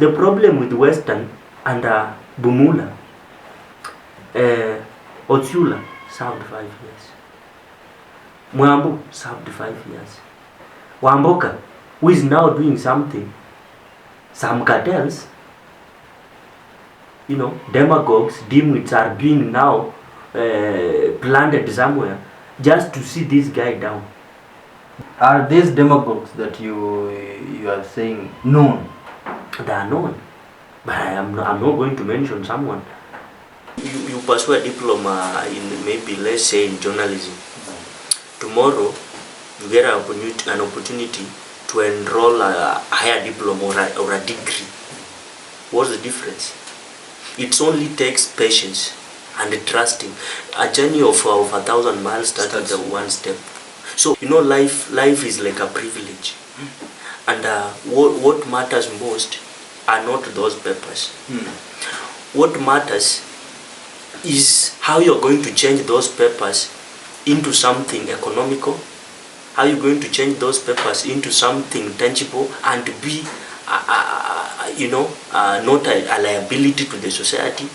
the problem with Western and BUMULA, Otsula served 5 years. Mwambu served 5 years. WAMBOKA, who is now doing something, some cartels, you know, demagogues, dimwits are being now planted somewhere just to see this guy down. Are these demagogues that you are saying known? They are known, but I'm not going to mention someone. You pursue a diploma in maybe, let's say, in journalism. Tomorrow you get an opportunity to enroll a higher diploma or a degree. What's the difference? It only takes patience and trusting. A journey of 1,000 miles starts with one step. So, you know, life is like a privilege. And what matters most are not those papers. What matters is how you're going to change those papers into something economical, how you're going to change those papers into something tangible and to be, not a liability to the society,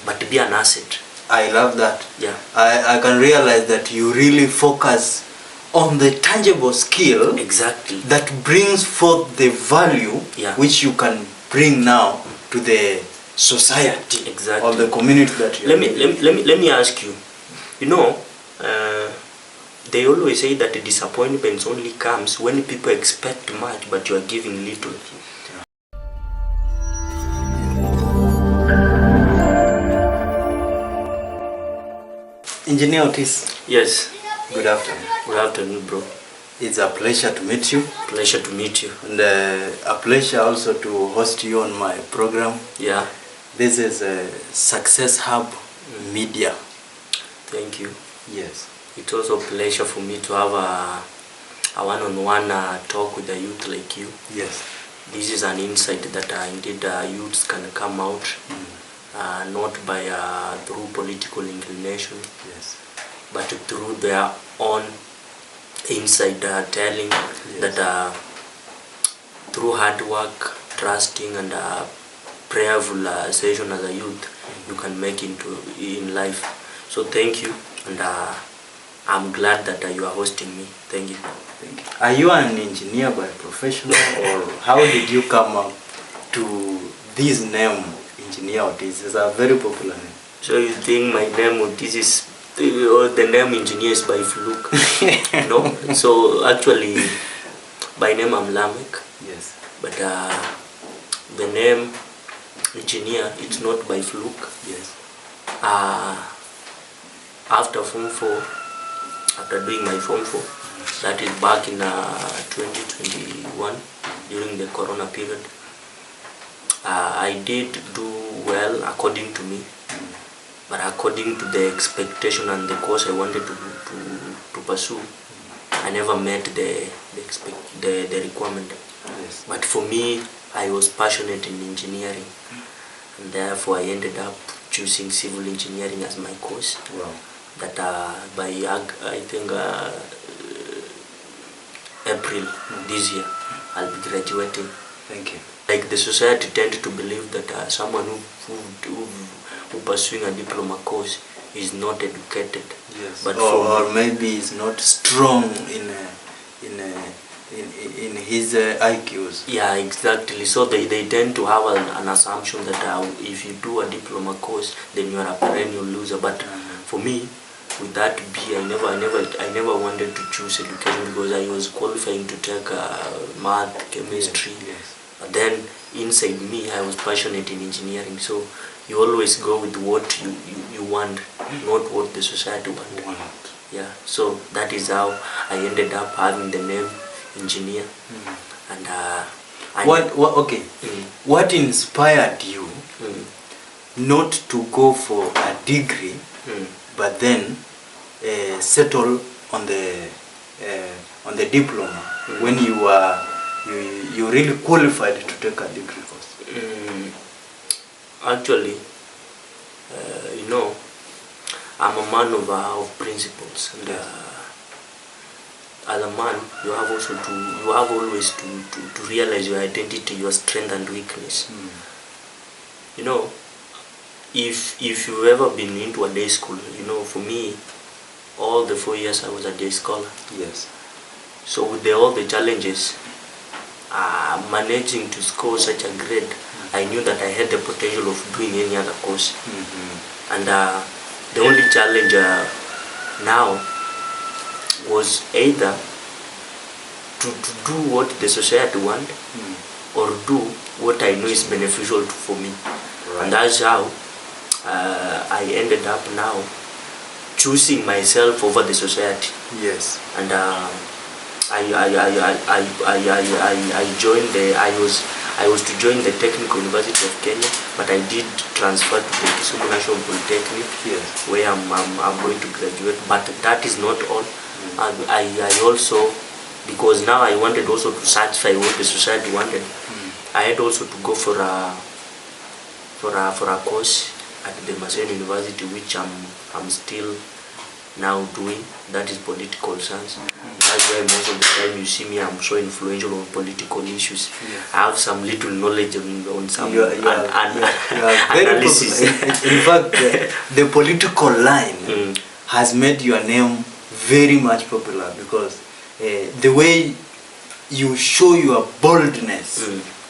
but to be an asset. I love that. Yeah. I can realize that you really focus on the tangible skill. Exactly. That brings forth the value, yeah, which you can bring now to the society. Exactly. Or the community that you let me ask you. You know, they always say that the disappointment only comes when people expect much but you are giving little. Engineer Otis. Yes. Good afternoon. Good afternoon, bro. It's a pleasure to meet you. Pleasure to meet you. And a pleasure also to host you on my program. Yeah. This is a Success Hub Media. Thank you. Yes. It's also a pleasure for me to have a one-on-one talk with a youth like you. Yes. This is an insight that indeed youths can come out, not by through political inclination, yes, but through their own inside telling, yes, that through hard work, trusting, and prayerful session as a youth, you can make in life. So thank you, and I'm glad that you are hosting me. Thank you. Thank you. Are you an engineer by profession, or how did you come up to this name, Engineer Otis? It's a very popular name. So you think my name Otis is, or the name engineer is by fluke? No. So actually, by name I'm Lamek. Yes. But the name engineer, it's not by fluke. Yes. After Form 4, after doing my Form 4, that is back in 2021, during the Corona period, I did do well according to me, but according to the expectation and the course I wanted to pursue, I never met the requirement. Yes. But for me, I was passionate in engineering, and therefore I ended up choosing civil engineering as my course. Wow. That by I think April this year, I'll be graduating. Thank you. Like the society tend to believe that someone who pursuing a diploma course is not educated. Yes. But or maybe is not strong in his IQs. Yeah, exactly. So they tend to have an assumption that if you do a diploma course, then you are a perennial loser. But for me, with that B, I never wanted to choose education because I was qualifying to take math, chemistry. Yes. But then inside me, I was passionate in engineering. So you always go with what you want, not what the society wants. Yeah. So that is how I ended up having the name engineer. And what inspired you not to go for a degree, but then settle on the diploma when you really qualified to take a degree course? Actually, you know, I'm a man of principles, and as a man, you have always to realize your identity, your strength and weakness. You know, if you've ever been into a day school, you know, for me, all the 4 years I was a day scholar. Yes. So with all the challenges, managing to score such a grade, I knew that I had the potential of doing any other course. And the only challenge now was either to do what the society want or do what I know is beneficial for me. Right. And that's how I ended up now choosing myself over the society. Yes. And I joined I was to join the Technical University of Kenya, but I did transfer to the Kisumu National Polytechnic, yes, where I'm going to graduate. But that is not all. I also, because now I wanted also to satisfy what the society wanted, I had also to go for a course at the Maseno University, which I'm still now doing. That is political science. That's why most of the time you see me, I'm so influential on political issues. I have some little knowledge on some analysis. In fact, the political line has made your name very much popular, because the way you show your boldness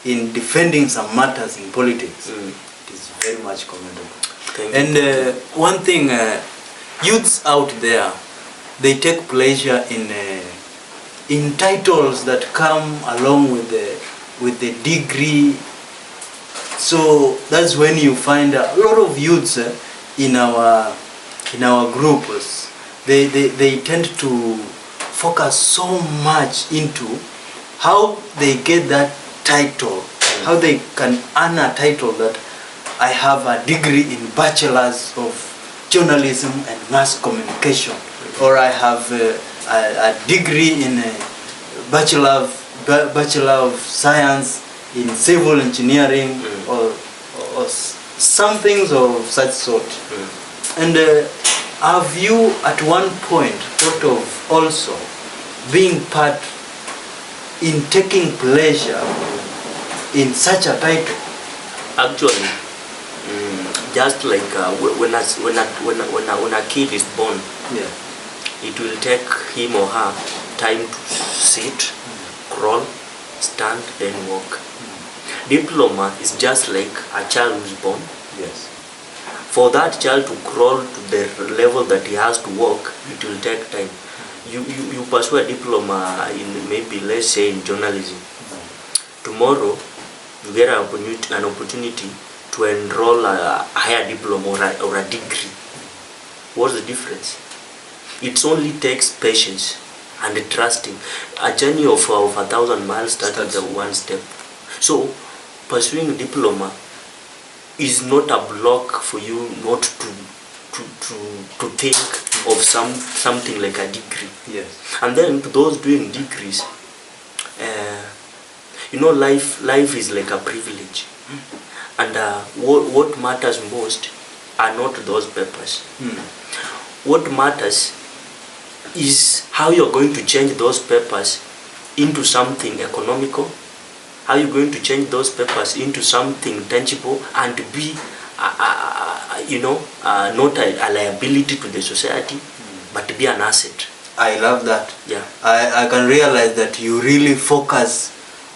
in defending some matters in politics, it is very much commendable. And one thing, youths out there, they take pleasure in titles that come along with the degree. So that's when you find a lot of youths in our groups. They tend to focus so much into how they get that title, how they can earn a title that I have a degree in bachelor's of journalism and mass communication, or I have a degree in bachelor of science in civil engineering, or some things of such sort. And have you at one point thought of also being part in taking pleasure in such a title? Actually, just like when a kid is born, it will take him or her time to sit, crawl, stand, then walk. Diploma is just like a child who is born. Yes. For that child to crawl to the level that he has to walk, it will take time. You pursue a diploma in, maybe let's say, in journalism. Tomorrow you get an opportunity to enroll a higher diploma or a degree. What's the difference? It only takes patience and trusting. A journey of 1,000 miles starts with one step. So pursuing a diploma is not a block for you not to think of something like a degree. Yes. And then to those doing degrees, you know, life is like a privilege. And what matters most are not those papers. What matters is how you're going to change those papers into something economical, how you're going to change those papers into something tangible, and to be not a liability to the society, but to be an asset. I love that. Yeah. I can realize that you really focus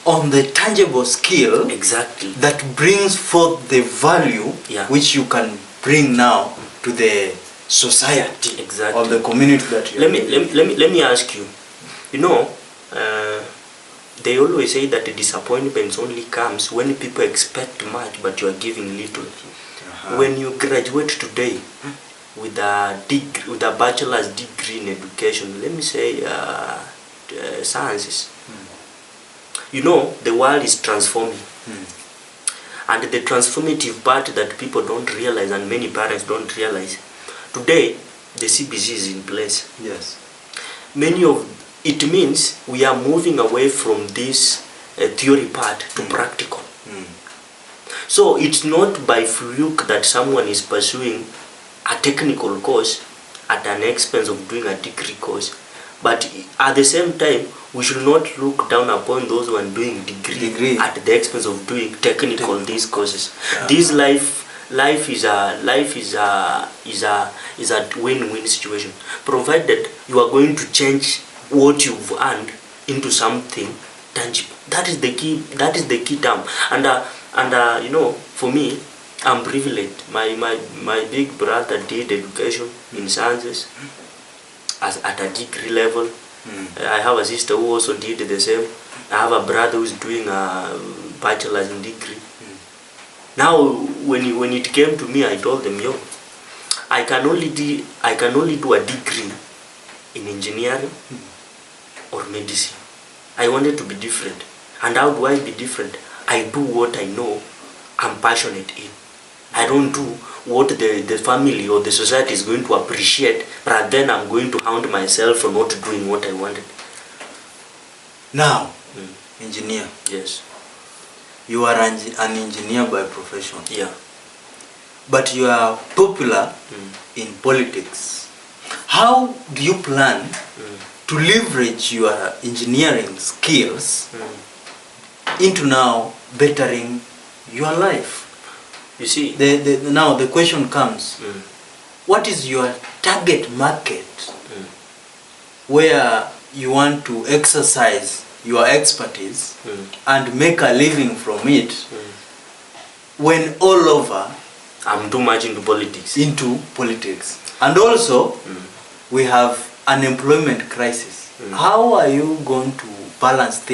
on the tangible skill. Exactly. That brings forth the value, which you can bring now to the society. Exactly. Or the community that you let me ask you. You know, they always say that the disappointment only comes when people expect much but you are giving little. When you graduate today with a bachelor's degree in education, let me say sciences, you know, the world is transforming. And the transformative part that people don't realize, and many parents don't realize, today the CBC is in place. Yes. It means we are moving away from this theory part to practical. So it's not by fluke that someone is pursuing a technical course at an expense of doing a degree course, But at the same time, we should not look down upon those who are doing degree at the expense of doing technical these courses. This life is a win-win situation, provided you are going to change what you've earned into something tangible. That is the key. That is the key term. And you know, for me, I'm privileged. My big brother did education in sciences at a degree level. I have a sister who also did the same. I have a brother who's doing a bachelor's in degree. Now, when it came to me, I told them, yo, I can only do a degree in engineering or medicine. I wanted to be different. And how do I be different? I do what I know I'm passionate in. I don't do what the family or the society is going to appreciate, but then I'm going to hound myself for not doing what I wanted. Now, engineer. Yes. You are an engineer by profession. Yeah. But you are popular in politics. How do you plan to leverage your engineering skills into now bettering your life? You see, now the question comes, what is your target market where you want to exercise your expertise and make a living from it when all over I'm too much into politics. And also, we have unemployment crisis. How are you going to balance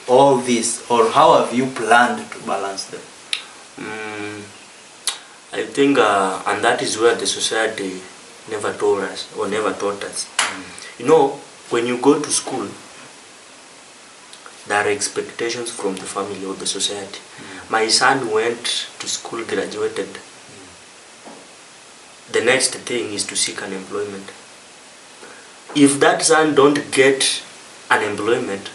all this, or how have you planned to balance them? I think, and that is where the society never told us or never taught us. You know, when you go to school, there are expectations from the family or the society. My son went to school, graduated. The next thing is to seek an employment. If that son don't get an employment,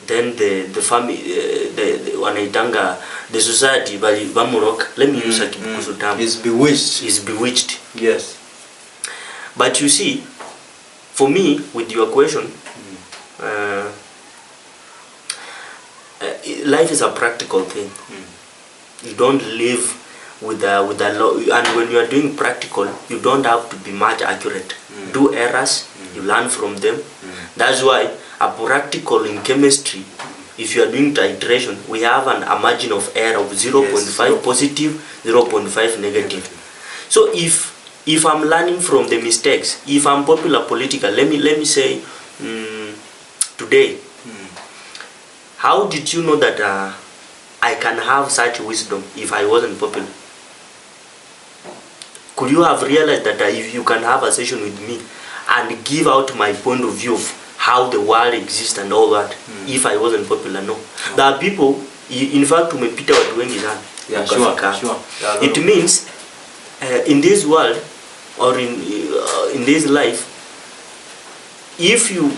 then the family, the society, let me use a Kibukusu term, is bewitched. Is bewitched. Yes. But you see, for me, with your question, life is a practical thing. You don't live with a law, and when you are doing practical, you don't have to be much accurate. Do errors, you learn from them. That's why a practical in chemistry, if you are doing titration, we have a margin of error of 0.5 positive, 0.5 negative. So if I'm learning from the mistakes, if I'm popular political, let me say today, how did you know that I can have such wisdom if I wasn't popular? Could you have realized that if you can have a session with me and give out my point of view of how the world exists and all that, if I wasn't popular? No. There are people, in fact, umepita watu wengi sana. Yeah, sure. It means in this world or in this life, if you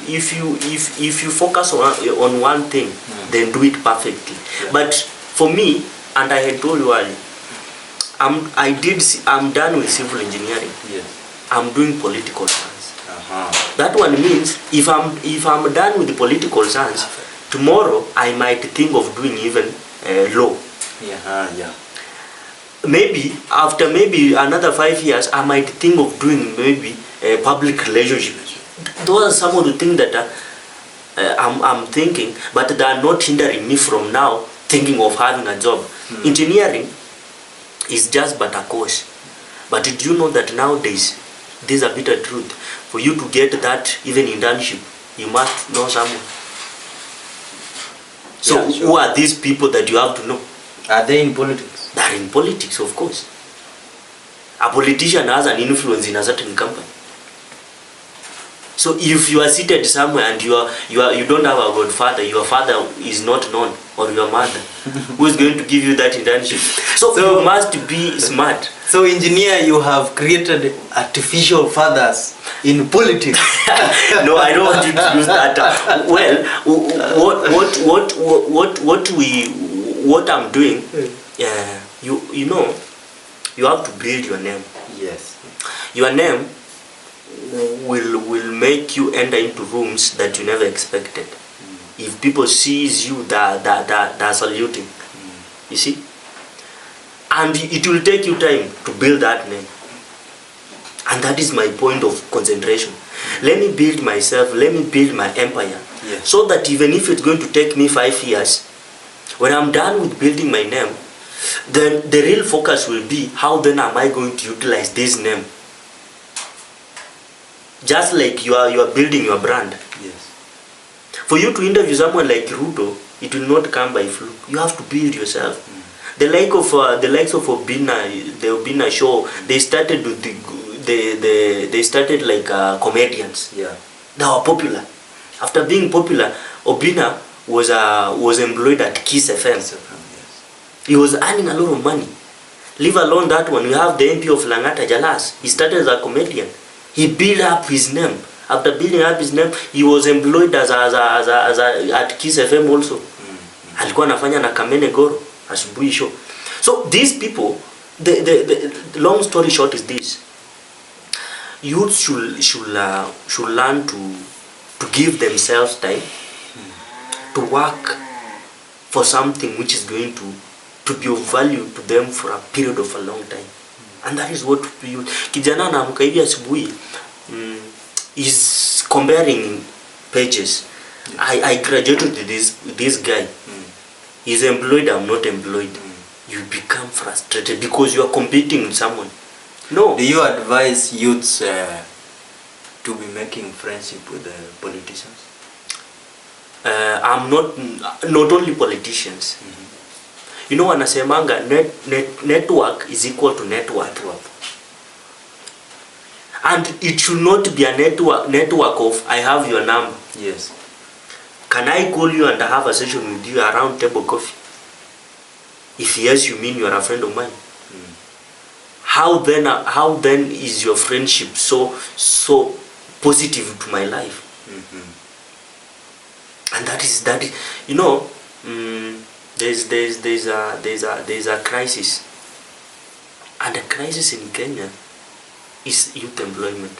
focus on one thing, then do it perfectly. But for me, and I had told you earlier, I'm done with civil engineering. Yes. I'm doing political science. That one means if I'm done with the political science, tomorrow I might think of doing even law. Yeah. Maybe after another 5 years, I might think of doing maybe public relationships. Those are some of the things that I'm thinking, but they are not hindering me from now thinking of having a job. Engineering is just but a course. But did you know that nowadays, this is a bitter truth, for you to get that even internship, you must know someone. So who are these people that you have to know? Are they in politics? They are in politics, of course. A politician has an influence in a certain company. So if you are seated somewhere and you don't have a godfather, your father is not known, or your mother, who is going to give you that internship? So you must be smart. So engineer, you have created artificial fathers in politics. No, I don't want you to use that. Well, what I'm doing, you know, you have to build your name. Yes. Your name, will make you enter into rooms that you never expected. If people sees you, they're saluting. You see? And it will take you time to build that name. And that is my point of concentration. Let me build myself, let me build my empire. Yes. So that even if it's going to take me 5 years, when I'm done with building my name, then the real focus will be how then am I going to utilize this name. Just like you are building your brand. Yes. For you to interview someone like Ruto, it will not come by fluke. You have to build yourself. The likes of Obina, the Obina show, they started with they started like comedians. Yeah. They were popular. After being popular, Obina was employed at Kiss FM. Yes. He was earning a lot of money. Leave alone that one. We have the MP of Langata, Jalas. He started as a comedian. He built up his name. After building up his name, he was employed as at Kiss FM also. Alikuwa anafanya na Kamene Goro asubuhi show. So these people, the long story short is this: youth should learn to give themselves time to work for something which is going to be of value to them for a period of a long time. And that is what you kijana na mkaivi asubuhi is comparing pages. I graduated with this guy. He's employed, I'm not employed. You become frustrated because you are competing with someone. No. Do you advise youths to be making friendship with the politicians? I'm not only politicians. You know, wanasemanga network is equal to network. And it should not be a network of I have your number. Yes. Can I call you and have a session with you around table coffee? If yes, you mean you are a friend of mine. How then is your friendship so positive to my life? And that is you know, there's a crisis, and the crisis in Kenya is youth employment.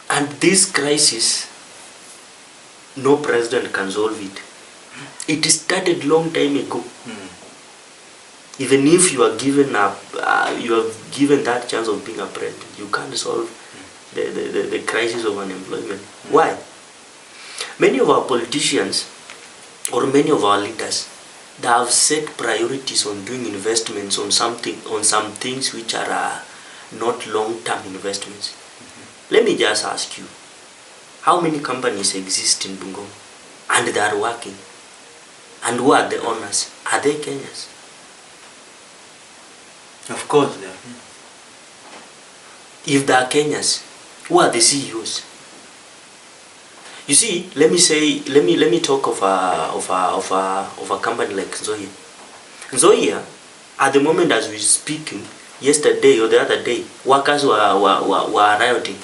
And this crisis, no president can solve it. It started long time ago. Even if you are given you are given that chance of being a president, you can't solve the crisis of unemployment. Why? Many of our politicians or many of our leaders, they have set priorities on doing investments on some things which are not long-term investments. Let me just ask you, how many companies exist in Bungoma and they are working? And who are the owners? Are they Kenyans? Of course they are. If they are Kenyans, who are the CEOs? You see, let me talk of a company like Nzoia. Nzoia, at the moment as we're speaking, yesterday or the other day, workers were rioting,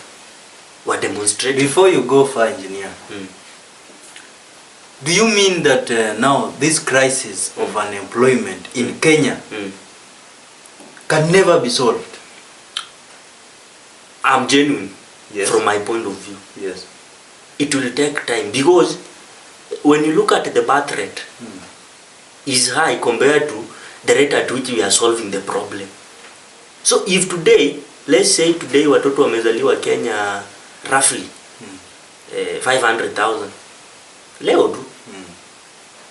were demonstrating. Before you go far, engineer, do you mean that now this crisis of unemployment in Kenya can never be solved? I'm genuine. Yes. From my point of view. Yes. It will take time because when you look at the birth rate, is high compared to the rate at which we are solving the problem. So if today, let's say today watoto wamezaliwa Kenya roughly 500,000 leo tu,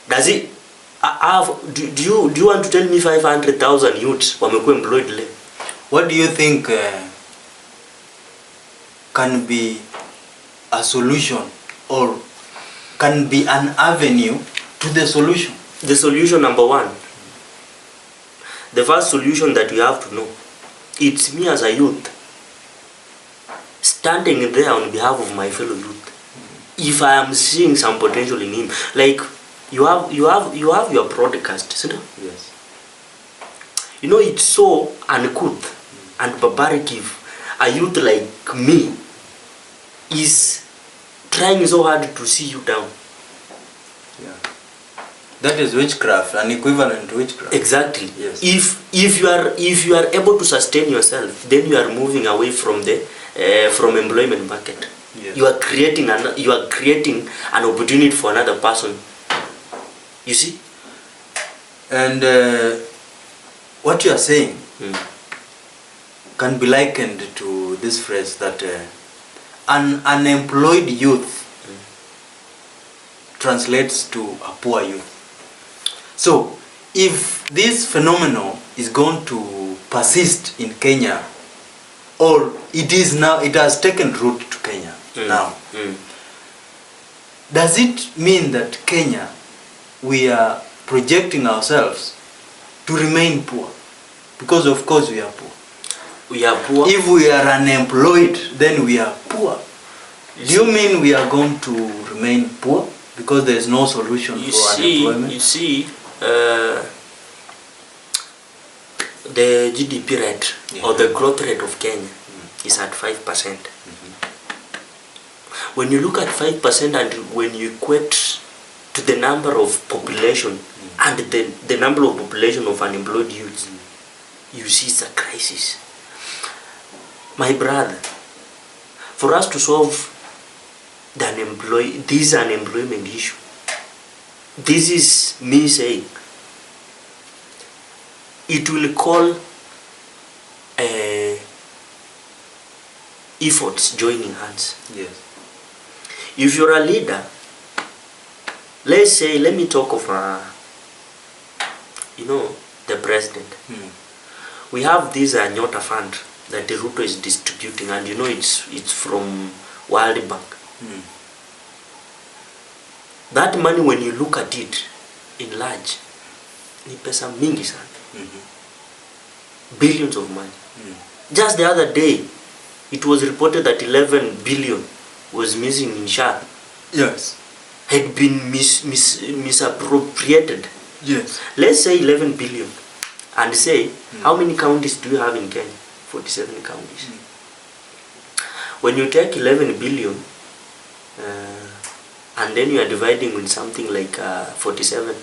does it do you want to tell me 500,000 youths wamekuwa employed leo? What do you think can be a solution or can be an avenue to the solution? The solution number one, the first solution that we have to know, it's me as a youth standing there on behalf of my fellow youth. If I am seeing some potential in him, like you have your broadcast, isn't it? Yes. You know, it's so uncouth and barbaric if a youth like me is trying so hard to see you down. Yeah. That is witchcraft, an equivalent to witchcraft. Exactly. Yes. If you are able to sustain yourself, then you are moving away from the from employment bucket. Yes. You are creating an opportunity for another person. You see? And what you are saying can be likened to this phrase that an unemployed youth translates to a poor youth. So, if this phenomenon is going to persist in Kenya, or it has taken root to Kenya now, does it mean that Kenya, we are projecting ourselves to remain poor? Because of course we are poor. We are poor. If we are unemployed, then we are poor. Do you mean we are going to remain poor because there is no solution for unemployment? You see, the GDP rate or the growth rate of Kenya is at 5%. When you look at 5% and when you equate to the number of population and the number of population of unemployed youths, you see it's a crisis. My brother, for us to solve this unemployment issue, this is me saying, it will call efforts joining hands. Yes. If you're a leader, let me talk of the president. We have this Nyota fund that the Ruto is distributing, and it's from World Bank. That money, when you look at it in large, ni pesa mingi sana. Billions of money. Just the other day, it was reported that 11 billion was missing in SHA. Yes. Had been misappropriated. Yes. Let's say 11 billion. And say, how many counties do you have in Kenya? 47 counties. When you take 11 billion, and then you are dividing with something like 47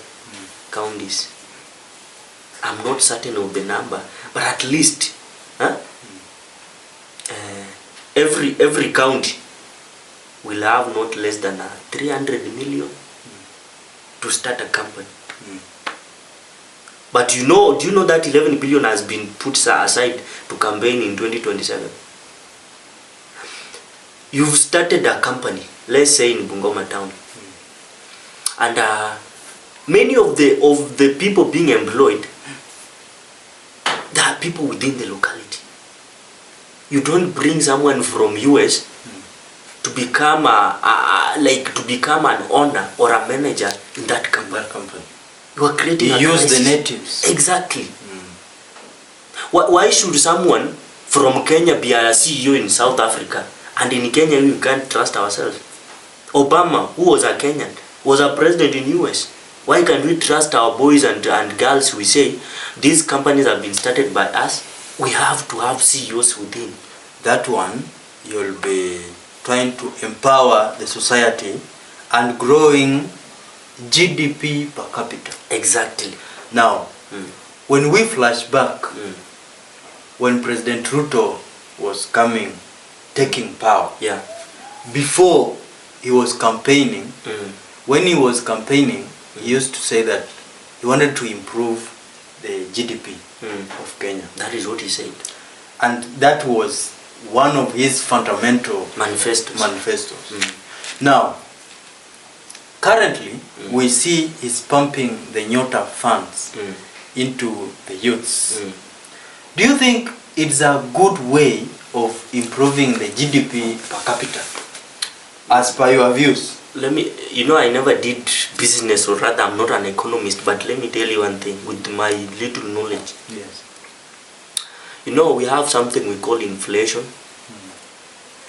counties, I'm not certain of the number, but at least every county will have not less than 300 million to start a company. But do you know that 11 billion has been put aside to campaign in 2027? You've started a company, let's say in Bungoma town, and many of the people being employed, there are people within the locality. You don't bring someone from US to become an owner or a manager in that company. You are creating a use crisis. The natives. Exactly. Why should someone from Kenya be a CEO in South Africa, and in Kenya we can't trust ourselves? Obama, who was a Kenyan, was a president in US. Why can't we trust our boys and girls? We say these companies have been started by us. We have to have CEOs within. That one, you'll be trying to empower the society and growing GDP per capita. Exactly. Now, when we flash back, when President Ruto was taking power, before he was campaigning, when he was campaigning, he used to say that he wanted to improve the GDP of Kenya. That is what he said. And that was one of his fundamental manifestos. Now, currently, we see he's pumping the Nyota funds into the youths. Do you think it's a good way of improving the GDP per capita, as per your views? I never did business, or rather I'm not an economist, but let me tell you one thing with my little knowledge. Yes. We have something we call inflation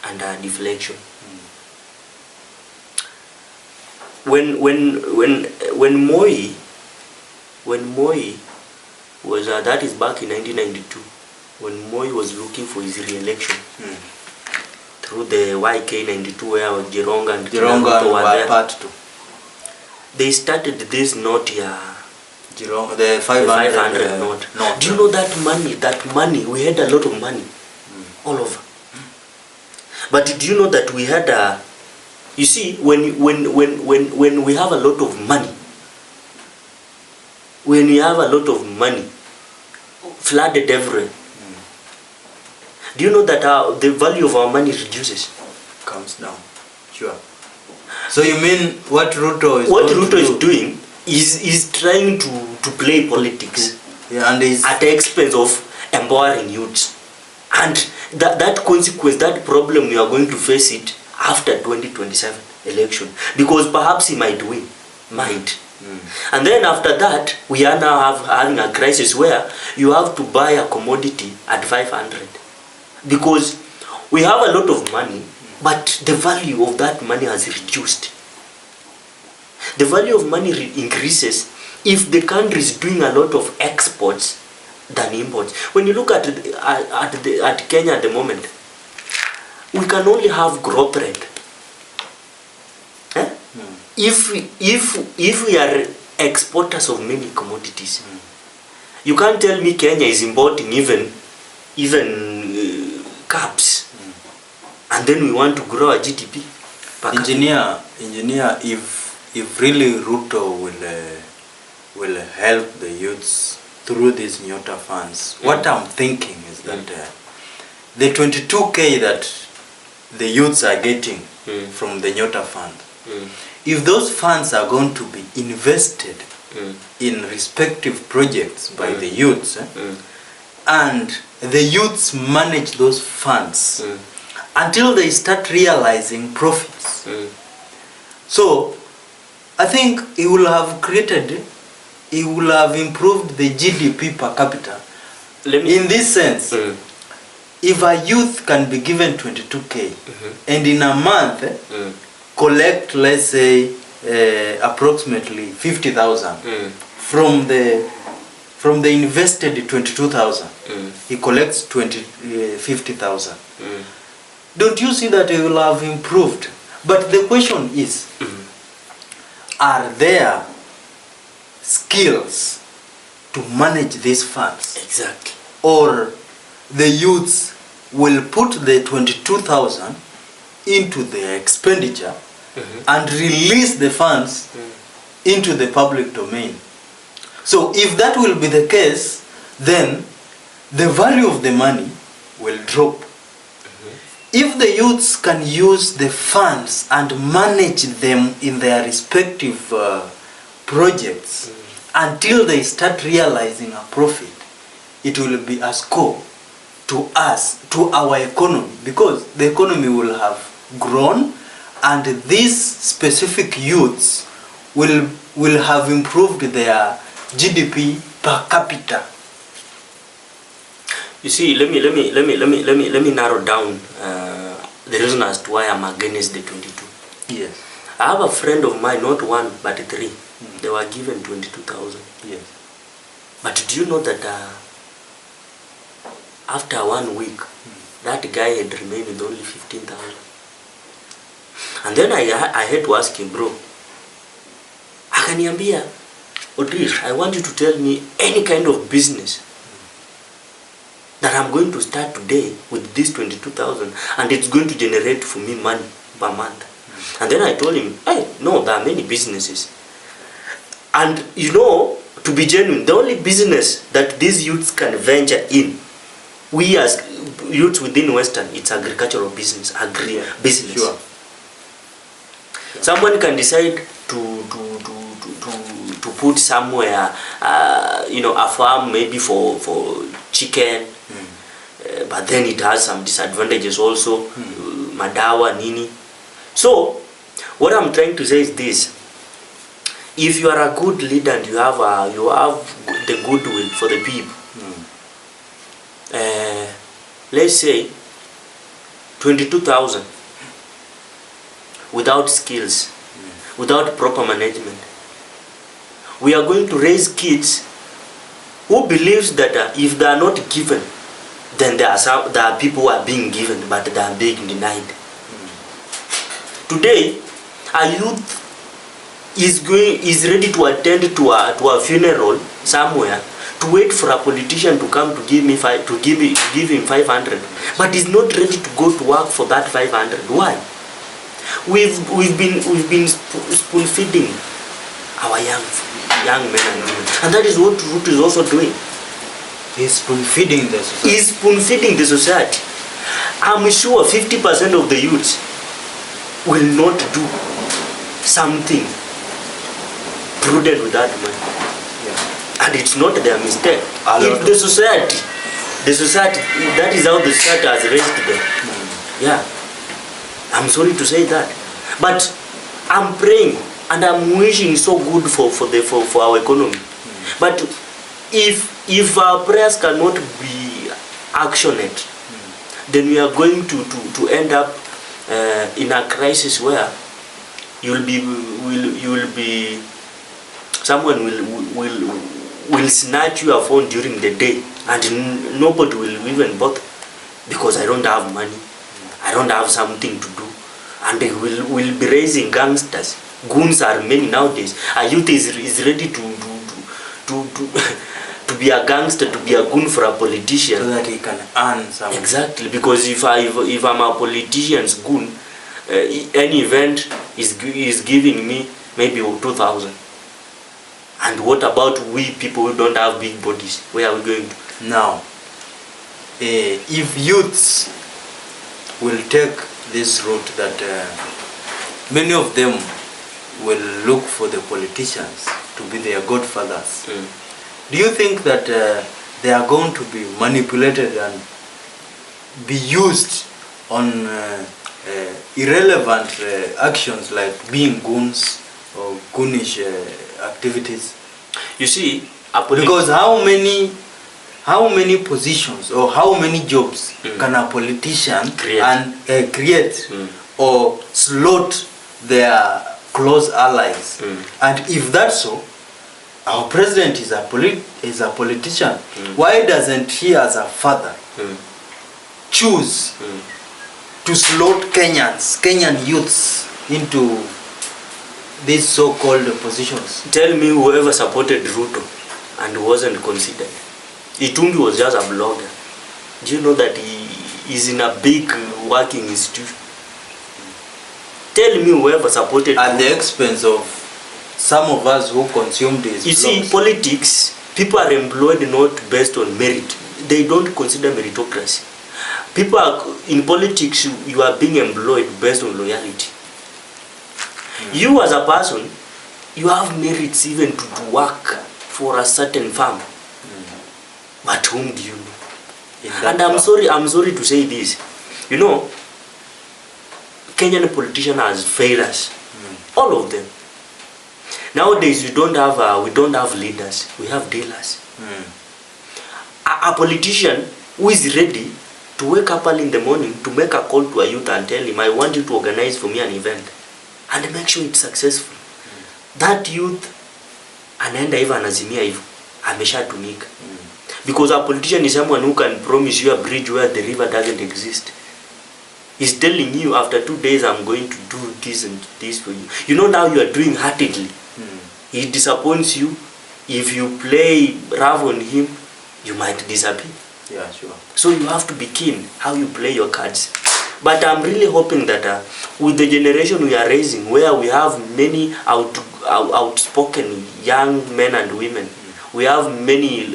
and deflation. When Moi was that is back in 1992, when Moi was looking for his re-election through the YK 92, where Jironga and Ruto were there. Part 2. They started this note here. Jironga, the 500 note. Do you know that money? We had a lot of money all over. But do you know that we had a, you see, when we have a lot of money, when we have a lot of money flooded everywhere, do you know that the value of our money reduces? Comes down. Sure. So you mean what Ruto is doing is trying to play politics, and at the expense of empowering youths, and that consequence, that problem, we are going to face it after 2027 election, because perhaps he might win, and then after that we are now having a crisis where you have to buy a commodity at 500, because we have a lot of money, but the value of that money has reduced. The value of money increases if the country is doing a lot of exports than imports. When you look at Kenya at the moment, we can only have growth rate. If we are exporters of many commodities, you can't tell me Kenya is importing even caps, and then we want to grow a GDP. Engineer, if really Ruto will help the youths through these Nyota funds, what I'm thinking is that the 22K that the youths are getting from the Nyota fund, if those funds are going to be invested in respective projects by the youths, and the youths manage those funds until they start realizing profits. So I think it will have improved the GDP per capita. In this sense, if a youth can be given 22K and in a month collect, let's say, approximately 50,000 from the invested 22,000, he collects 50,000. Don't you see that it will have improved? But the question is, are there skills to manage these funds? Exactly. Or the youths will put the 22,000 into their expenditure and release the funds into the public domain. So if that will be the case, then the value of the money will drop. If the youths can use the funds and manage them in their respective projects until they start realizing a profit, it will be a score to us, to our economy, because the economy will have grown and these specific youths will have improved their GDP per capita. You see, let me narrow down the reason as to why I'm against the 22. Yes. I have a friend of mine, not one but three. They were given 22,000. Yes. But do you know that after 1 week, that guy had remained with only 15,000? And then I had to ask him, bro, akaniambia, Otis, I want you to tell me any kind of business that I'm going to start today with this 22,000 and it's going to generate for me money per month. And then I told him, hey, no, there are many businesses. And you know, to be genuine, the only business that these youths can venture in, we as youths within Western, it's agricultural business, business. Sure. Someone can decide to put somewhere, a farm maybe for chicken, but then it has some disadvantages also, madawa, nini. So, what I'm trying to say is this: if you are a good leader and you have the goodwill for the people, let's say 22,000 without skills, without proper management, we are going to raise kids who believes that if they are not given, then there are people who are being given but they are being denied. Today, a youth is ready to attend to a funeral somewhere to wait for a politician to come to give him 500, but he's not ready to go to work for that 500. Why? We've been spoon feeding our young men and women, and that is what Ruto is also doing. He's spoon feeding the society. He's spoon feeding the society. I'm sure 50% of the youths will not do something prudent with that money. Yeah. And it's not their mistake. If the society, that is how the society has raised them. Yeah. I'm sorry to say that. But I'm praying and I'm wishing so good for our economy. But if our prayers cannot be actioned, then we are going to end up in a crisis where someone will snatch your phone during the day and nobody will even bother, because I don't have money, I don't have something to do, and they will be raising gangsters. Goons are many nowadays. A youth is ready to be a gangster, to be a goon for a politician, so that he can earn something. Exactly, because if I'm a politician's goon, any event is giving me maybe 2,000. And what about we people who don't have big bodies? Where are we going to? Now, if youths will take this route that many of them will look for the politicians to be their godfathers, do you think that they are going to be manipulated and be used on irrelevant actions like being goons or goonish activities? You see, because how many positions or how many jobs can a politician create or slot their close allies? And if that's so, our president is a politician. Why doesn't he, as a father, choose to slot Kenyan youths into these so-called positions? Tell me whoever supported Ruto and wasn't considered. Itumbi was just a blogger. Do you know that he is in a big working institution? Tell me whoever supported at Ruto. The expense of some of us who consumed his You see, blogs. politics, people are employed not based on merit. They don't consider meritocracy. People are, in politics, you are being employed based on loyalty. You as a person, you have merits even to work for a certain firm. But whom do you know? And I'm sorry to say this. You know, Kenyan politicians has failed us. All of them. Nowadays we don't have leaders, we have dealers. A politician who is ready to wake up early in the morning to make a call to a youth and tell him, I want you to organize for me an event and make sure it's successful. That youth anaenda hivyo anazimia hivyo, ameshatumika. Because a politician is someone who can promise you a bridge where the river doesn't exist. He's telling you after 2 days I'm going to do this and this for you. You know, now you are doing heartedly. He disappoints you. If you play rough on him, you might disappear. Yeah, sure. So you have to be keen how you play your cards. But I'm really hoping that with the generation we are raising, where we have many outspoken young men and women, we have many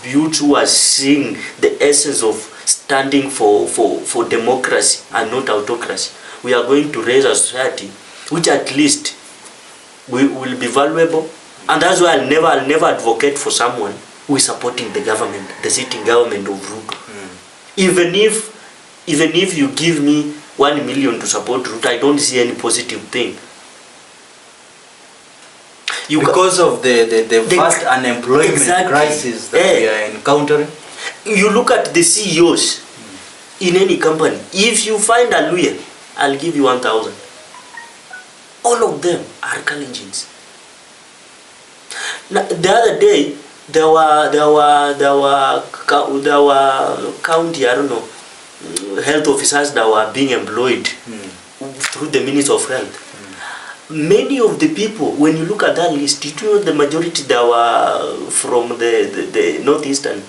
youths who are seeing the essence of standing for democracy and not autocracy. We are going to raise a society which at least will be valuable. And that's why I'll never advocate for someone who is supporting the government, the sitting government of Ruto. Even if you give me 1 million to support Ruto, I don't see any positive thing. Because of the vast unemployment crisis that we are encountering. You look at the CEOs in any company. If you find a lawyer, I'll give you 1,000. All of them are Kalenjins. The other day, there were county, I don't know, health officers that were being employed through the Ministry of Health. many of the people, when you look at that list, did you know the majority that were from the northeastern,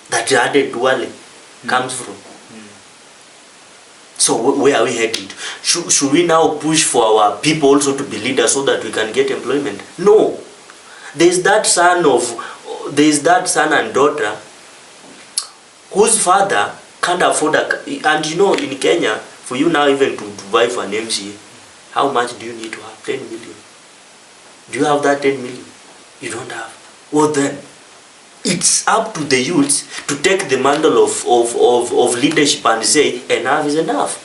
that added Duale comes from? So where are we headed? Should we now push for our people also to be leaders so that we can get employment? No. There's that son and daughter whose father can't afford and you know, in Kenya, for you now even to vie for an MCA, how much do you need to have? 10 million. Do you have that 10 million? You don't have. Well then, it's up to the youths to take the mantle of leadership and say, enough is enough.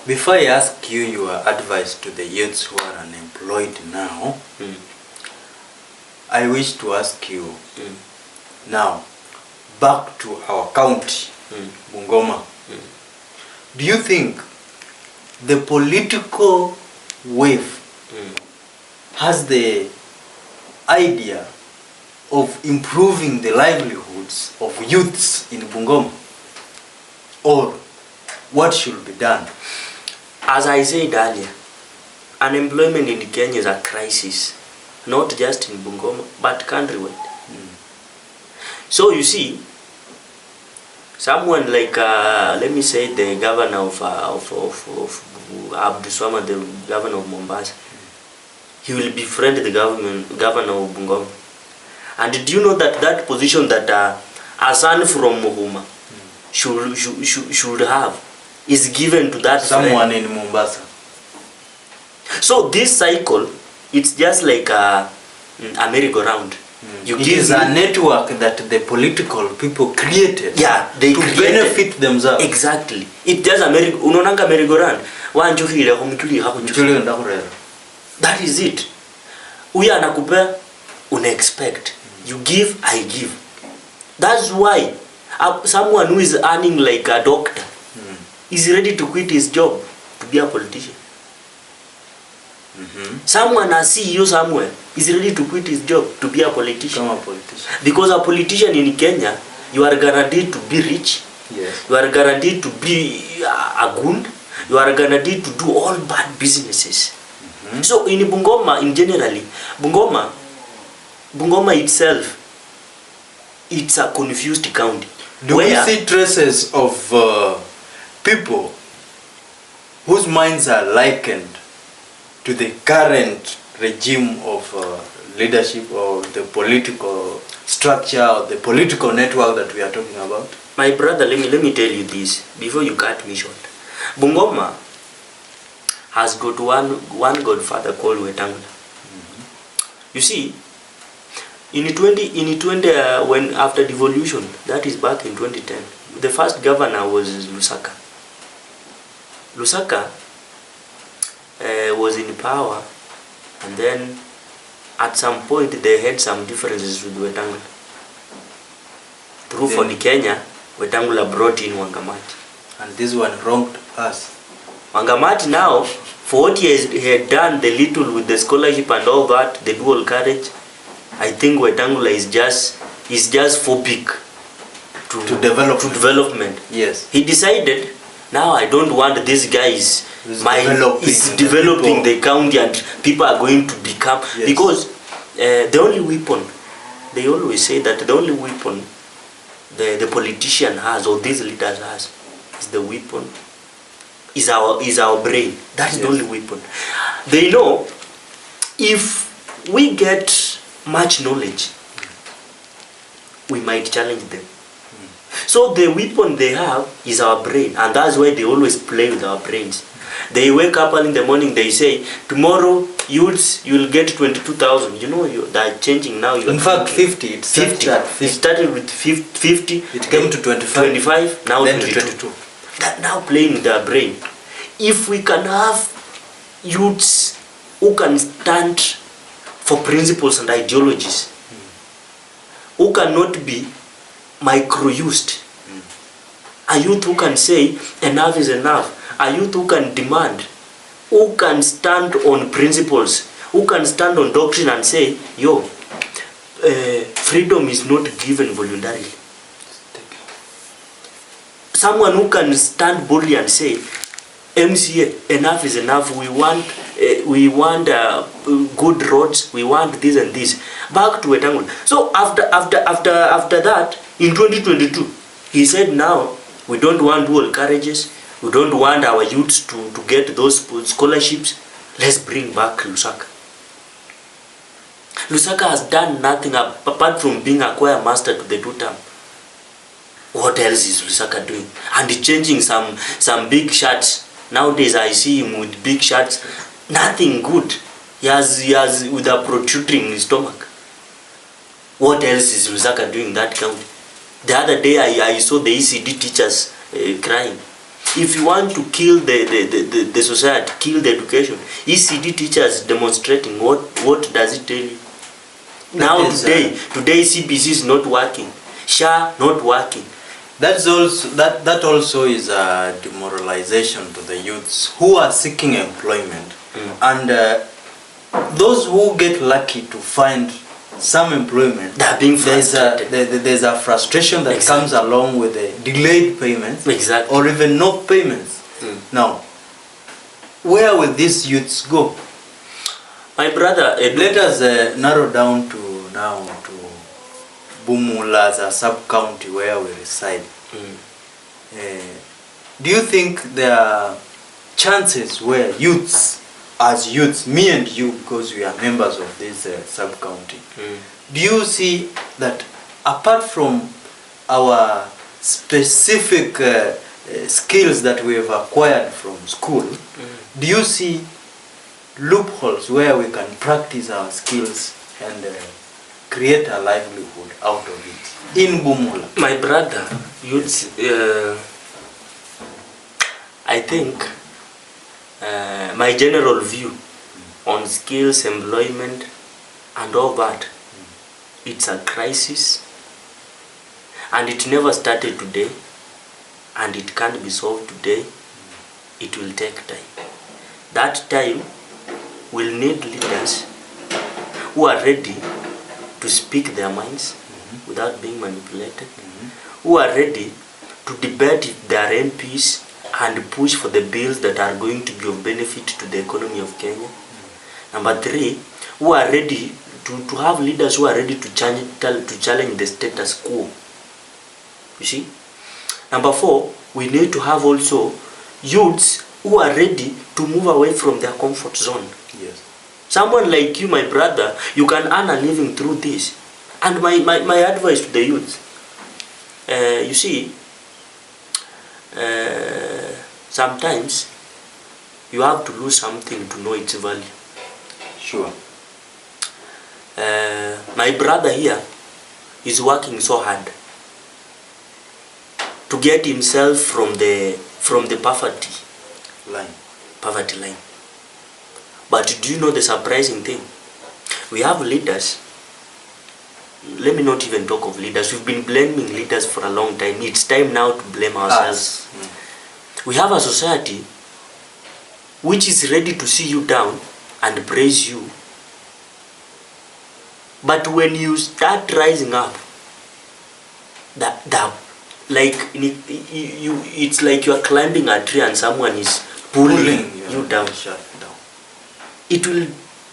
Before I ask you your advice to the youths who are unemployed now, I wish to ask you now, back to our county, Bungoma. Do you think the political wave has the idea of improving the livelihoods of youths in Bungoma? Or what should be done? As I said earlier, unemployment in Kenya is a crisis, not just in Bungoma, but countrywide. So you see, someone like, let me say, the governor of Abduswama, the governor of Mombasa, he will befriend the governor of Bungoma. And do you know that that position that a son from Muhuma should have is given to that someone friend in Mombasa? So this cycle, it's just like a merry-go-round. It is a network that the political people created. Yeah, they to created. Benefit themselves. Exactly. It just a merry-go-round. That is it. We are nakupea, una-expect. You give, I give. That's why someone who is earning like a doctor is ready to quit his job to be a politician. Someone, a CEO somewhere, is ready to quit his job to be a politician. Become a politician. Because a politician in Kenya, you are guaranteed to be rich. Yes. You are guaranteed to be a goon. You are guaranteed to do all bad businesses. So in Bungoma, in generally, Bungoma itself, it's a confused county. Do we see traces of people whose minds are likened to the current regime of leadership or the political structure or the political network that we are talking about? My brother, let me tell you this before you cut me short. Bungoma has got one godfather called Wetangula. You see, in 20 when after devolution, that is back in 2010, the first governor was Lusaka. Lusaka was in power, and then at some point they had some differences with Wetangula. Through for the Kenya, Wetangula brought in Wangamati. And this one wronged us. Wangamati now, for what he had done, the little with the scholarship and all that, the dual carriage, I think Wetangula is just phobic to development. Yes. He decided, now I don't want these guys developing the county and people are going to become, yes. Because the only weapon, they always say that the only weapon the politician has or these leaders has is the weapon, is our brain. That is yes. The only weapon. They know if we get much knowledge, we might challenge them. So the weapon they have is our brain, and that's why they always play with our brains. They wake up early in the morning, they say, tomorrow youths, you will get 22,000. You know, they're changing now. In fact, 50. It started with 50. It came to 25. Now then to 22. That now playing with their brain. If we can have youths who can stand for principles and ideologies, who cannot be micro-used, a youth who can say enough is enough, a youth who can demand, who can stand on principles, who can stand on doctrine and say, freedom is not given voluntarily. Someone who can stand boldly and say, MCA, enough is enough, we we want good roads, we want this and this. Back to Wetangula. So after that, in 2022, he said now we don't want dual carriages, we don't want our youths to get those scholarships. Let's bring back Lusaka. Lusaka has done nothing apart from being a choir master to the 2-term. What else is Lusaka doing? And changing some big shirts. Nowadays I see him with big shirts. Nothing good. He has with a protruding stomach. What else is Lusaka doing in that county? The other day I saw the ECD teachers crying. If you want to kill the society, kill the education, ECD teachers demonstrating, what does it tell you? Now today CBC is not working. SHA not working. That also is a demoralization to the youths who are seeking employment. And those who get lucky to find some employment, there's a frustration that comes along with the delayed payments or even no payments. Now, where will these youths go? My brother, let us narrow down to BUMULA as a sub-county where we reside. Do you think there are chances where youths, as youths, me and you, because we are members of this sub-county, do you see that apart from our specific skills that we have acquired from school, do you see loopholes where we can practice our skills and create a livelihood out of it in BUMULA? My brother, youths, I think my general view on skills, employment and all that, it's a crisis, and it never started today, and it can't be solved today. It will take time. That time will need leaders who are ready to speak their minds without being manipulated, who are ready to debate with their MPs and push for the bills that are going to be of benefit to the economy of Kenya. Number 3, who are ready to have leaders who are ready to challenge the status quo. You see? Number 4, we need to have also youths who are ready to move away from their comfort zone. Yes. Someone like you, my brother, you can earn a living through this. And my advice to the youth, you see, sometimes you have to lose something to know its value. Sure. My brother here is working so hard to get himself from the poverty line. But do you know the surprising thing? We have leaders. Let me not even talk of leaders. We've been blaming leaders for a long time. It's time now to blame ourselves. We have a society which is ready to see you down and praise you. But when you start rising up, it's like you are climbing a tree and someone is pulling you down. It will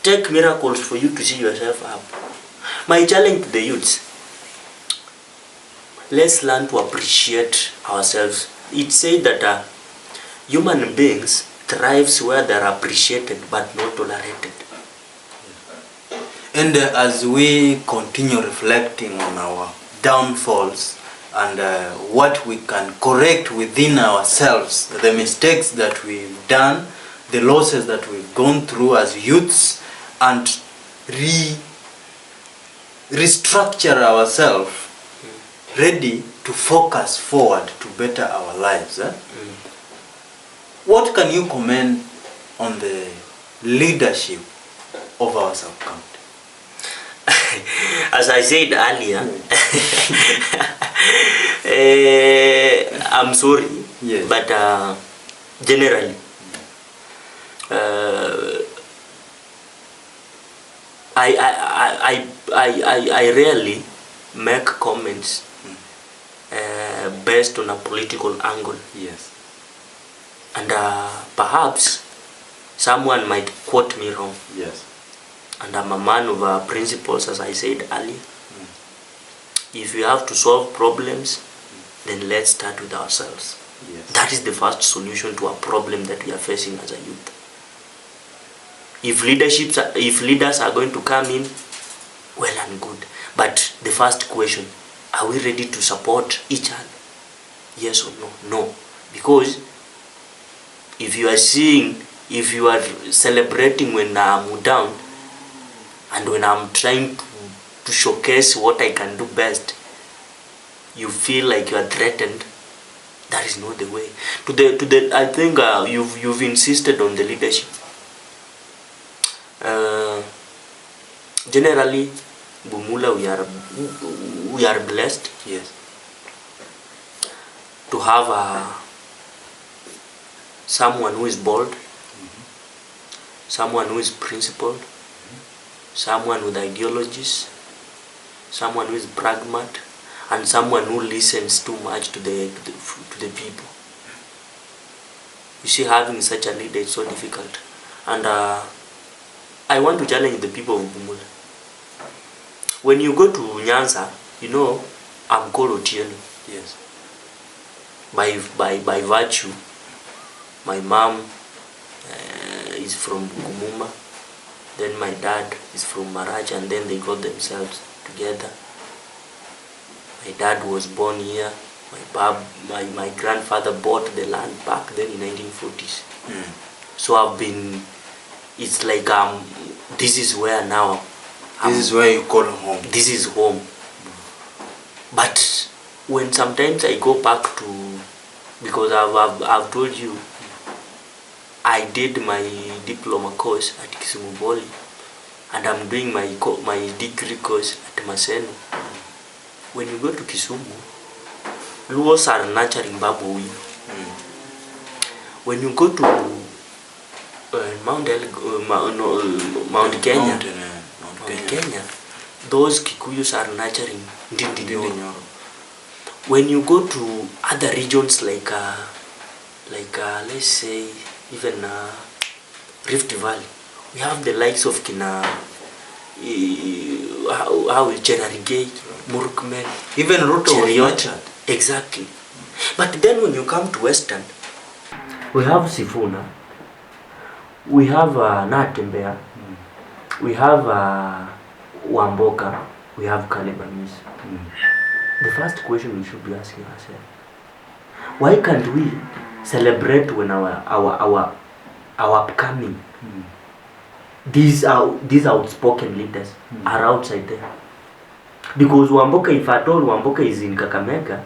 take miracles for you to see yourself up. My challenge to the youths, let's learn to appreciate ourselves. It said that human beings thrives where they are appreciated but not tolerated. And as we continue reflecting on our downfalls and what we can correct within ourselves, the mistakes that we've done, the losses that we've gone through as youths, and restructure ourselves, ready to focus forward to better our lives. What can you comment on the leadership of our sub-county? As I said earlier, I'm sorry, yes. But generally, I rarely make comments based on a political angle. Yes. And perhaps Someone might quote me wrong. Yes. And I'm a man of principles, as I said earlier. If you have to solve problems, then let's start with ourselves. Yes. That is the first solution to a problem that we are facing as a youth. If leaders are going to come in, well and good. But the first question, are we ready to support each other? Yes or no? No. Because if you are celebrating when I'm down, and when I'm trying to showcase what I can do best, you feel like you are threatened. That is not the way. I think you've insisted on the leadership. Generally, BUMULA, we are blessed. Yes. To have someone who is bold, someone who is principled, someone with ideologies, someone who is pragmat, and someone who listens too much to the people. You see, having such a leader is so difficult. And I want to challenge the people of BUMULA. When you go to Nyanza, you know, I'm called Otieno. Yes. By virtue, my mom is from Gumuma, then my dad is from Maraj, and then they got themselves together. My dad was born here. My grandfather bought the land back then in 1940s. So I've been, it's like this is where now. This is where you call home. This is home. But when sometimes I go back to, because I've told you, I did my diploma course at Kisumu Poly, and I'm doing my degree course at Maseno. When you go to Kisumu, Luos are nurturing Babu. When you go to Mount Kenya, those Kikuyus are nurturing Ndindi. When you go to other regions like let's say even Rift Valley, we have the likes of Kina, how Cherarigay, Murukmen, even Ruto was nurtured. Exactly. But then when you come to Western, we have Sifuna, we have Natembea, we have Wamboka, we have Kalebanis. The first question we should be asking ourselves, why can't we celebrate when our upcoming these outspoken leaders are outside there? Because Wamboka, if at all Wamboka is in Kakamega,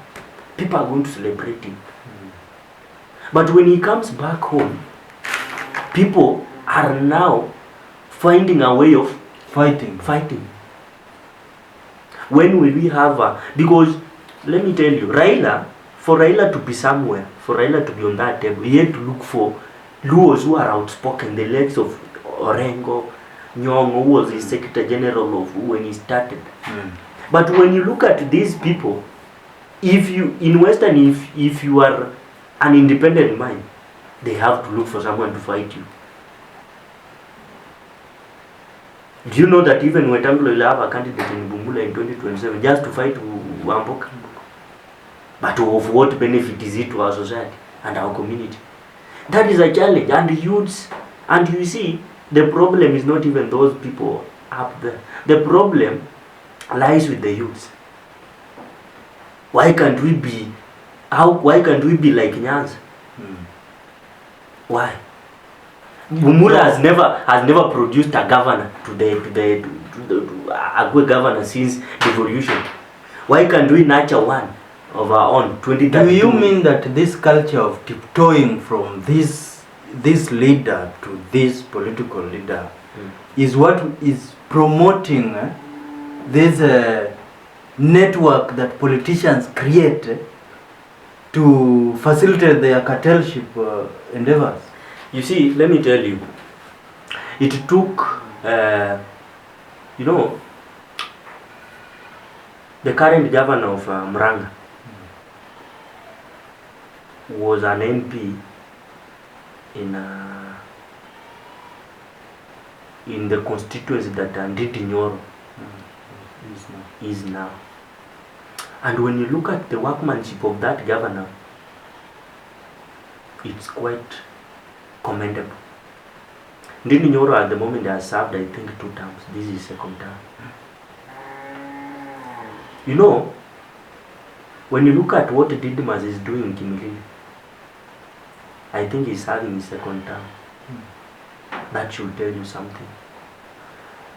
people are going to celebrate him. But when he comes back home, people are now finding a way of fighting. When will we have because let me tell you, for Raila to be somewhere, for Raila to be on that table, he had to look for Luos who are outspoken, the likes of Orengo, Nyong'o, who was his Secretary General of when he started. But when you look at these people, if you are an independent mind, they have to look for someone to fight you. Do you know that even Wetangula will have a candidate in BUMULA in 2027 just to fight Wamboka? But of what benefit is it to our society and our community? That is a challenge. And youths, and you see, the problem is not even those people up there. The problem lies with the youths. Why can't we be like Nyanza? Why? BUMULA has never produced a governor a good governor since devolution. Why can't we nurture one of our own? 2032. Do you mean that this culture of tiptoeing from this leader to this political leader is what is promoting this network that politicians create to facilitate their cartelship endeavors? You see, let me tell you, it took, the current governor of Murang'a was an MP in in the constituency that Nditi Nyoro is now. And when you look at the workmanship of that governor, it's quite commendable. Nditi Nyoro at the moment has served, I think, 2 terms. This is 2nd term. You know, when you look at what Didmas is doing in Kimilili, I think he's having his 2nd term. That should tell you something.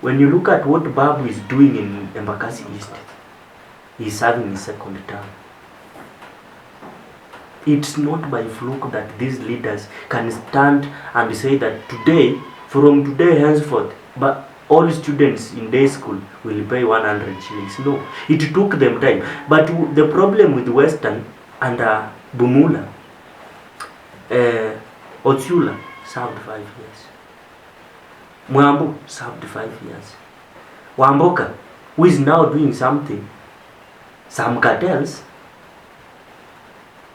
When you look at what Babu is doing in Embakasi East, he's having his 2nd term. It's not by fluke that these leaders can stand and say that today, from today henceforth, but all students in day school will pay 100 shillings. No, it took them time. But the problem with Western and BUMULA, Otsula served 5 years. Mwambu served 5 years. WAMBOKA, who is now doing something, some cartels,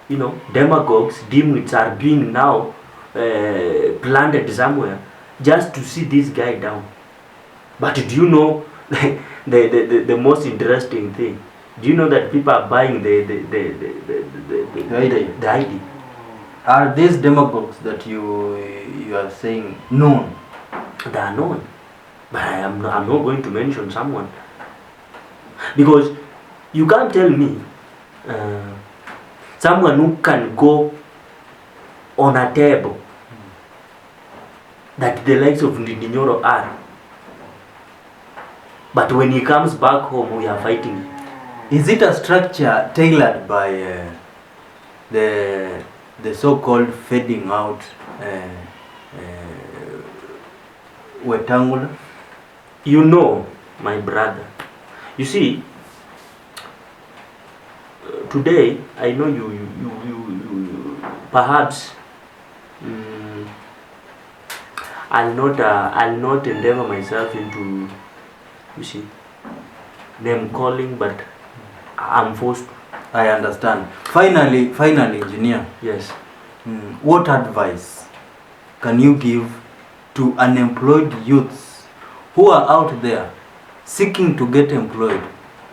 you know, demagogues, dimwits are being now planted somewhere just to see this guy down. But do you know the most interesting thing? Do you know that people are buying the ID? Are these demagogues that you are saying known? They are known, but I'm not going to mention someone, because you can't tell me someone who can go on a table that the likes of Nditi Nyoro are, but when he comes back home we are fighting him. Is it a structure tailored by the so-called fading out Wetangula? You know, my brother, you see, today I know you perhaps I'll not endeavor myself into, you see, name calling, but I'm forced to. I understand. Finally, engineer. Yes. What advice can you give to unemployed youths who are out there seeking to get employed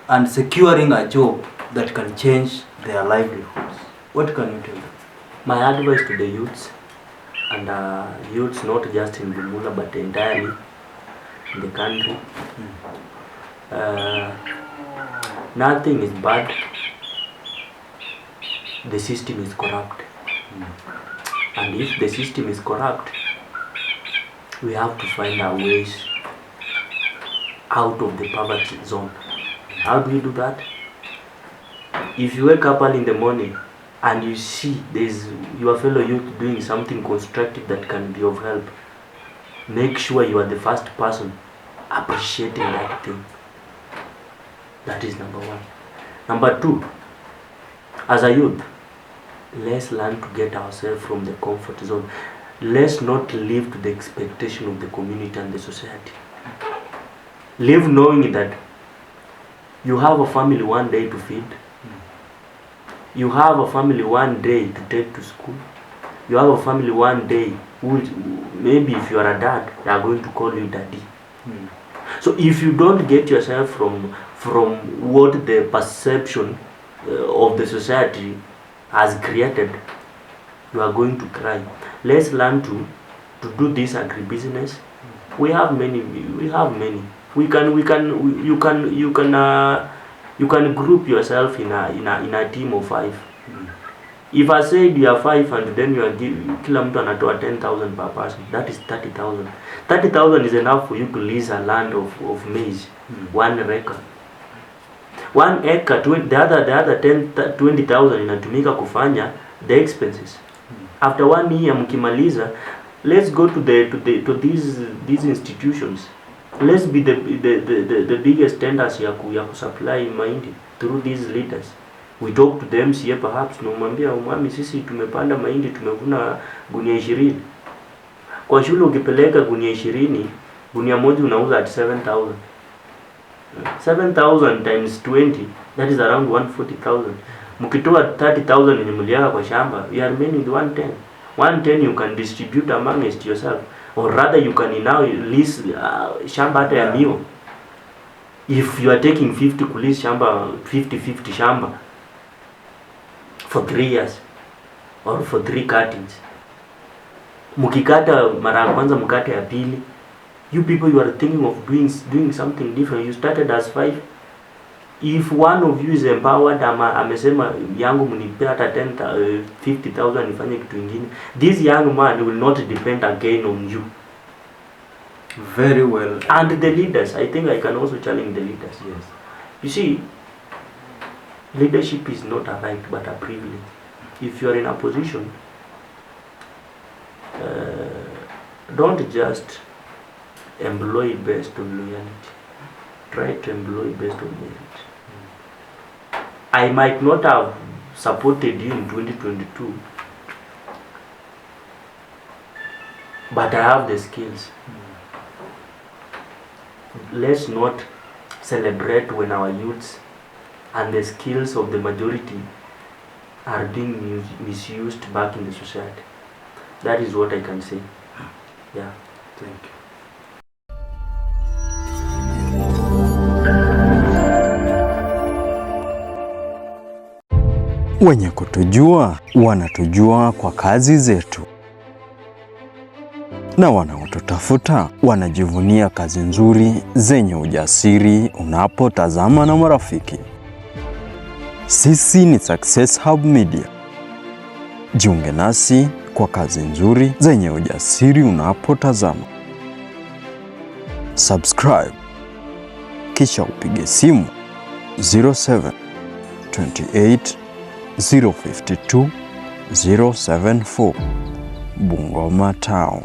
and securing a job that can change their livelihoods? What can you tell them? My advice to the youths, and youths not just in BUMULA but entirely in the country, nothing is bad. The system is corrupt. And if the system is corrupt, we have to find our ways out of the poverty zone. How do we do that? If you wake up early in the morning and you see there's your fellow youth doing something constructive that can be of help, make sure you are the first person appreciating that thing. That is number 1. Number 2, as a youth, let's learn to get ourselves from the comfort zone. Let's not live to the expectation of the community and the society. Live knowing that you have a family one day to feed. You have a family one day to take to school. You have a family one day who, maybe if you are a dad, they are going to call you daddy. So if you don't get yourself from what the perception of the society has created, you are going to cry. Let's learn to do this agribusiness. We have many. You can group yourself in a team of 5. If I said you are 5 and then you are kila mtu anatoa 10,000 per person, that is 30,000. 30,000 is enough for you to lease a land of maize, 1 acre. 1 acre, the other 20,000 inatumika kufanya the expenses. After 1 year mkimaliza, let's go to these institutions. Let's be the biggest tenders ya kusupply mahindi through these leaders. We talk to them, MCA perhaps, namwambia umami, sisi tumepanda mahindi, tumevuna gunia 20. Kwa shule ukipeleka gunia 20, gunia moja unauza at 7,000. 7,000 times 20, that is around 140,000. Mkitoa 30,000 yenye mliaka kwa shamba, you are remaining with 110. 110 you can distribute amongst yourself. or rather you can now lease shamba hata ya mio. If you are taking 50 kulease shamba 50 shamba for 3 years or for 3 cuttings, mukikata mara ya kwanza mkate ya pili, you people you are thinking of doing something different. You started as 5. If one of you is empowered, amesema yangu mnipea hata 50,000 nifanye kitu kingine, this young man will not depend again on you. Very well. And the leaders, I think I can also challenge the leaders. Yes. You see, leadership is not a right but a privilege. If you are in a position, don't just employ based on loyalty. Try to employ based on merit. I might not have supported you in 2022, but I have the skills. Let's not celebrate when our youths and the skills of the majority are being misused back in the society. That is what I can say. Yeah. Thank you. Wenye kutujua wanatujua kwa kazi zetu, na wanaotutafuta wanajivunia kazi nzuri zenye ujasiri unapotazama na marafiki. Sisi ni Success Hub Media. Jiunge nasi kwa kazi nzuri zenye ujasiri unapotazama. Subscribe kisha upige simu 07 28 052 074 Bungoma Town.